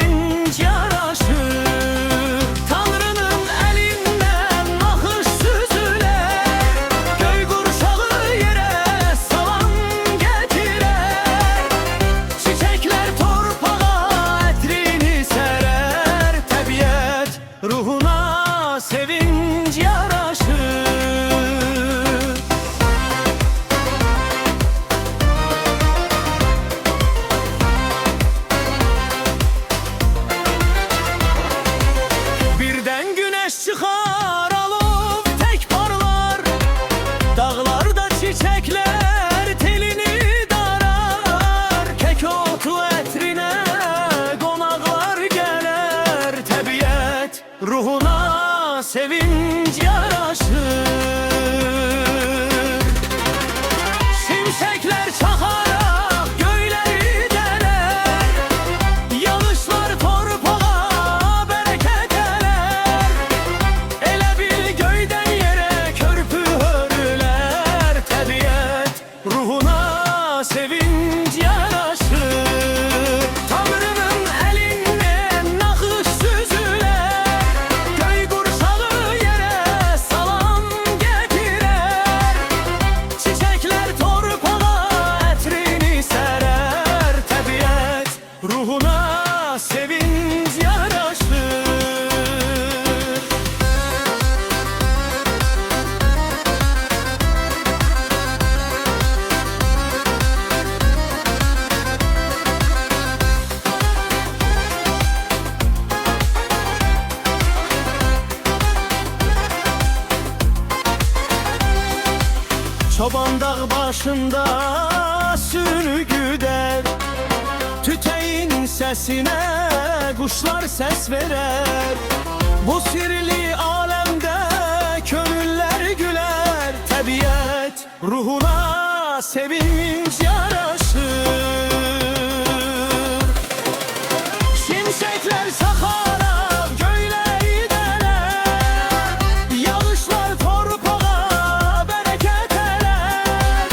sevinç yaraşır. Tanrının elinden nakış süzüler, göy kurşağı yere salam getirer. Çiçekler torpağa etrini serer, tabiat ruhuna sevinç yaraşır. Birden güneş çıkar alıp tek parlar, dağlarda çiçekler telini darar. Kek otu etrine konaklar gelir, tabiat ruhuna sevinç yaraşır. Şimşekler çakarak göyleri deler, yağışlar torpağa bereket eler. Elə bil göyden yere körpü hörüler, tabiat ruhuna sevinç yaraşır. Tanrının elinden nakış süzüler, göy kurşağı yere salam getirer. Çiçekler torpağa etrini serer, tabiat ruhuna sevinç yaraşır. Çoban dağ başında sürü güder, tüteyin sesine kuşlar ses verer. Bu sirli alemde gönüller güler, tabiat ruhuna sevinç yaraşır. Şimşekler çakarak göyleri deler, yağışlar torpağa bereket eler.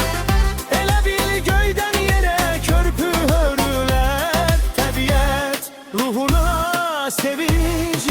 Elə bil göyden yere körpü hörüler, tabiat ruhuna sevinç